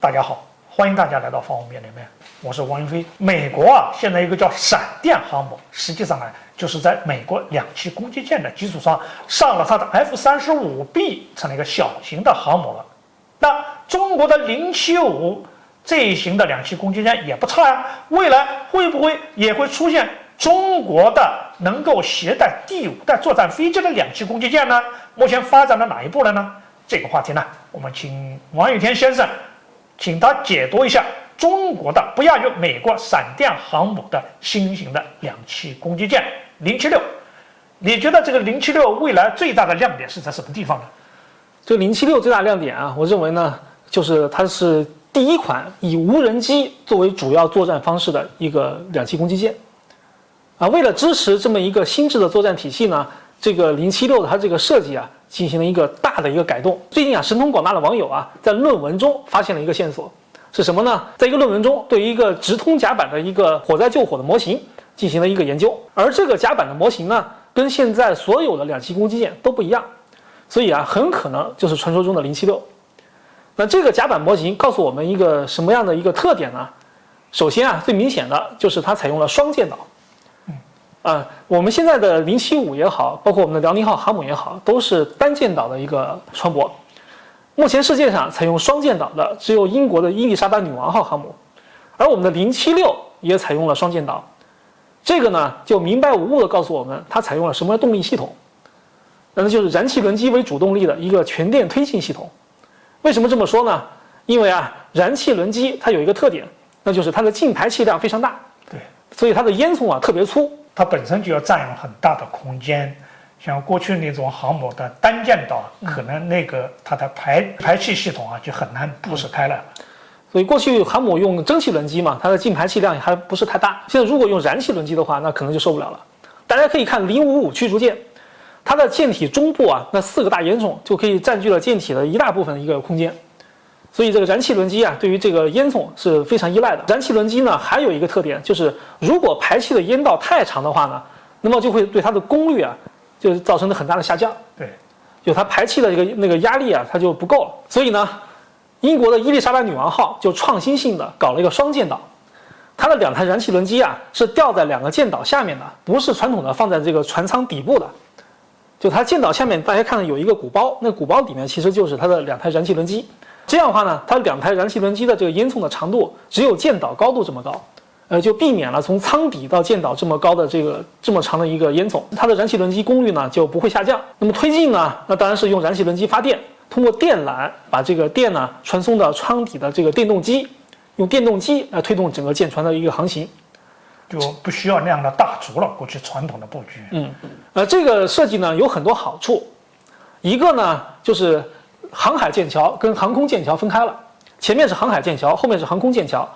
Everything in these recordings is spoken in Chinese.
大家好，欢迎大家来到防务面对面，我是王云飞。美国现在有一个叫闪电航母，实际上就是在美国两栖攻击舰的基础上上了它的 F-35B， 成了一个小型的航母了。那中国的075这一型的两栖攻击舰也不差呀，未来会不会也会出现中国的能够携带第5代作战飞机的两栖攻击舰呢？目前发展到哪一步了呢？这个话题呢，我们请王宇天先生，请他解读一下中国的不亚于美国闪电航母的新型的两栖攻击舰076。你觉得这个076未来最大的亮点是在什么地方呢？这个076最大亮点啊，我认为呢，就是它是第一款以无人机作为主要作战方式的一个两栖攻击舰。为了支持这么一个新制的作战体系呢，这个076的它这个设计啊，进行了一个大的一个改动。最近啊，神通广大的网友啊，在论文中发现了一个线索，是什么呢？在一个论文中，对于一个直通甲板的一个火灾救火的模型进行了一个研究，而这个甲板的模型呢，跟现在所有的两栖攻击舰都不一样，所以啊，很可能就是传说中的076。那这个甲板模型告诉我们一个什么样的一个特点呢？首先啊，最明显的就是它采用了双舰岛。我们现在的075也好，包括我们的辽宁号航母也好，都是单舰岛的一个船舶。目前世界上采用双舰岛的只有英国的伊丽莎白女王号航母，而我们的076也采用了双舰岛。这个呢，就明白无误地告诉我们，它采用了什么动力系统？那就是燃气轮机为主动力的一个全电推进系统。为什么这么说呢？因为啊，燃气轮机它有一个特点，那就是它的净排气量非常大，对，所以它的烟囱啊特别粗。它本身就要占用很大的空间，像过去那种航母的单舰岛，可能那个它的排气系统啊就很难布施开了。所以过去航母用蒸汽轮机嘛，它的净排气量还不是太大。现在如果用燃气轮机的话，那可能就受不了了。大家可以看055驱逐舰，它的舰体中部啊那4个大烟囱就可以占据了舰体的一大部分的一个空间。所以这个燃气轮机啊，对于这个烟囱是非常依赖的。燃气轮机呢，还有一个特点，就是如果排气的烟道太长的话呢，那么就会对它的功率啊，就造成了很大的下降。对，就它排气的那个压力啊，它就不够了。所以呢，英国的伊丽莎白女王号就创新性的搞了一个双舰岛，它的2台燃气轮机啊是吊在2个舰岛下面的，不是传统的放在这个船舱底部的。就它舰岛下面，大家看到有一个鼓包，那鼓包里面其实就是它的2台燃气轮机。这样的话呢，它2台燃气轮机的这个烟囱的长度只有舰岛高度这么高，就避免了从舱底到舰岛这么高的这么长的一个烟囱，它的燃气轮机功率呢就不会下降。那么推进呢，那当然是用燃气轮机发电，通过电缆把这个电呢传送到舱底的这个电动机，用电动机来推动整个舰船的一个航行，就不需要那样的大轴了。过去传统的布局，这个设计呢有很多好处，一个呢就是航海舰桥跟航空舰桥分开了，前面是航海舰桥，后面是航空舰桥，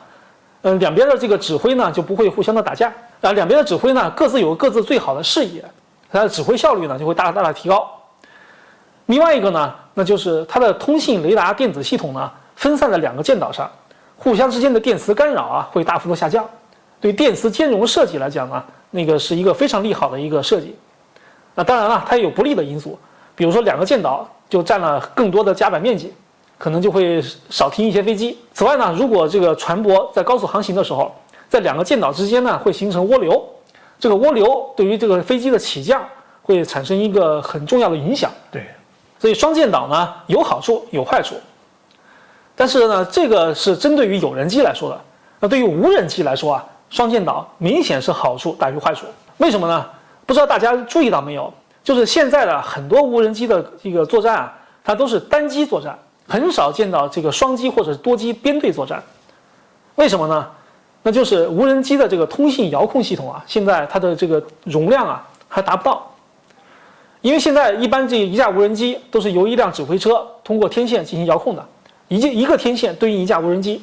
两边的这个指挥呢就不会互相的打架，两边的指挥呢各自有各自最好的视野，它的指挥效率呢就会大大的提高。另外一个呢，那就是它的通信雷达电子系统呢分散在2个舰岛上，互相之间的电磁干扰啊会大幅度下降，对电磁兼容设计来讲呢，那个是一个非常利好的一个设计。那当然了，它也有不利的因素，比如说2个舰岛就占了更多的甲板面积，可能就会少停一些飞机。此外呢，如果这个船舶在高速航行的时候，在2个舰岛之间呢会形成涡流，这个涡流对于这个飞机的起降会产生一个很重要的影响。对，所以双舰岛呢有好处有坏处，但是呢这个是针对于有人机来说的。那对于无人机来说啊，双舰岛明显是好处大于坏处。为什么呢？不知道大家注意到没有？就是现在的很多无人机的这个作战啊，它都是单机作战，很少见到这个双机或者多机编队作战。为什么呢？那就是无人机的这个通信遥控系统啊，现在它的这个容量啊还达不到。因为现在一般这一架无人机都是由一辆指挥车通过天线进行遥控的，一个天线对应一架无人机。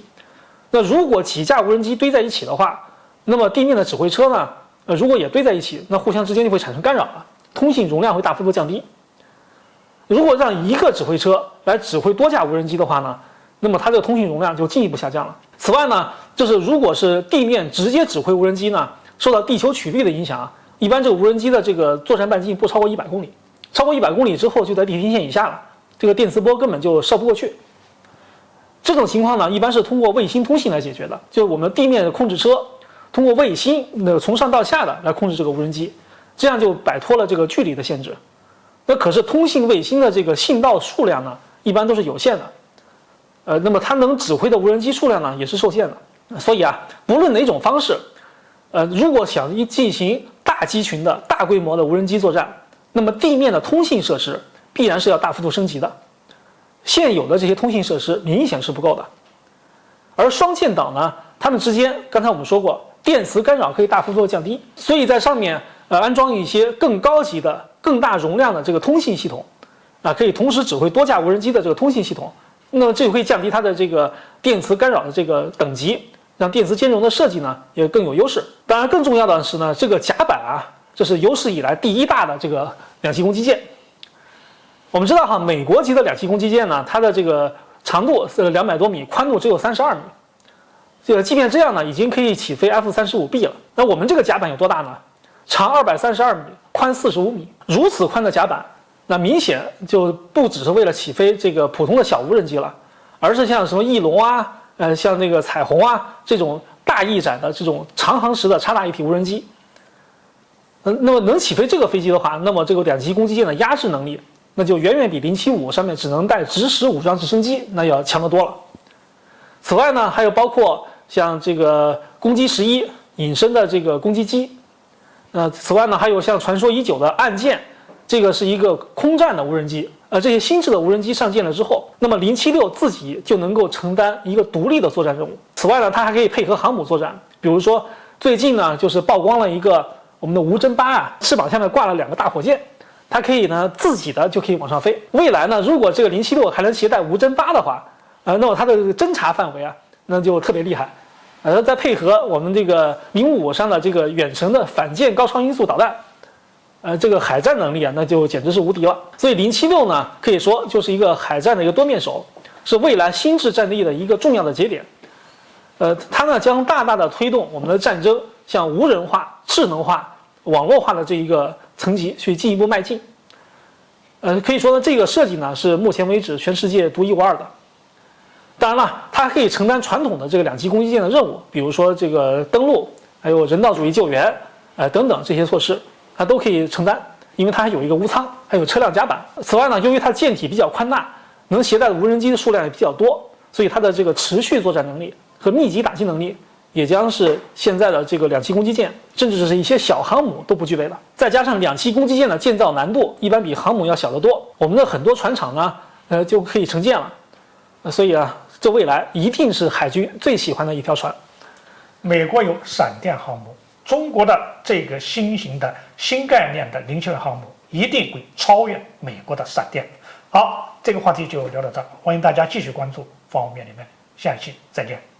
那如果几架无人机堆在一起的话，那么地面的指挥车呢，如果也堆在一起，那互相之间就会产生干扰了。通信容量会大幅度降低。如果让一个指挥车来指挥多架无人机的话呢，那么它这个通信容量就进一步下降了。此外呢，就是如果是地面直接指挥无人机呢，受到地球曲率的影响，一般这个无人机的这个作战半径不超过100公里，超过100公里之后就在地平线以下了，这个电磁波根本就烧不过去。这种情况呢，一般是通过卫星通信来解决的，就是我们地面的控制车通过卫星从上到下的来控制这个无人机，这样就摆脱了这个距离的限制。那可是通信卫星的这个信道数量呢，一般都是有限的，那么它能指挥的无人机数量呢，也是受限的。所以啊，不论哪种方式，如果想进行大机群的大规模的无人机作战，那么地面的通信设施必然是要大幅度升级的。现有的这些通信设施明显是不够的，而双舰岛呢，它们之间，刚才我们说过，电磁干扰可以大幅度降低，所以在上面安装一些更高级的、更大容量的这个通信系统，可以同时指挥多架无人机的这个通信系统，那么这会降低它的这个电磁干扰的这个等级，让电磁兼容的设计呢也更有优势。当然，更重要的是呢，这个甲板啊，这是有史以来第一大的这个两栖攻击舰。我们知道哈，美国级的两栖攻击舰呢，它的这个长度是200多米，宽度只有32米。即便这样呢，已经可以起飞 F-35B 了。那我们这个甲板有多大呢？长232米，宽45米。如此宽的甲板，那明显就不只是为了起飞这个普通的小无人机了，而是像什么翼龙啊，像那个彩虹啊这种大翼展的这种长航时的叉大一体无人机。那么能起飞这个飞机的话，那么这个两栖攻击舰的压制能力，那就远远比075上面只能带直驶武装直升机那要强得多了。此外呢，还有包括像这个攻击11隐身的这个攻击机，此外呢，还有像传说已久的岸舰，这个是一个空战的无人机。这些新式的无人机上舰了之后，那么076自己就能够承担一个独立的作战任务。此外呢，它还可以配合航母作战，比如说最近呢，就是曝光了一个我们的无侦8啊，翅膀下面挂了2个大火箭。它可以呢自己的就可以往上飞。未来呢，如果这个076还能携带无侦8的话，那么它的侦察范围啊，那就特别厉害。再配合我们这个055上的这个远程的反舰高超音速导弹，这个海战能力啊，那就简直是无敌了。所以076呢，可以说就是一个海战的一个多面手，是未来新式战力的一个重要的节点。它呢将大大的推动我们的战争向无人化、智能化、网络化的这一个层级去进一步迈进。可以说呢，这个设计呢是目前为止全世界独一无二的。当然了，它可以承担传统的这个两栖攻击舰的任务，比如说这个登陆，还有人道主义救援，等等这些措施，它都可以承担，因为它还有一个无舱，还有车辆甲板。此外呢，由于它舰体比较宽大，能携带的无人机的数量也比较多，所以它的这个持续作战能力和密集打击能力，也将是现在的这个两栖攻击舰，甚至是一些小航母都不具备的。再加上两栖攻击舰的建造难度一般比航母要小得多，我们的很多船厂呢，就可以成舰了。所以啊，这未来一定是海军最喜欢的一条船。美国有闪电航母，中国的这个新型的新概念的076航母一定会超越美国的闪电。好，这个话题就聊到这儿，欢迎大家继续关注方方面面面，下一期再见。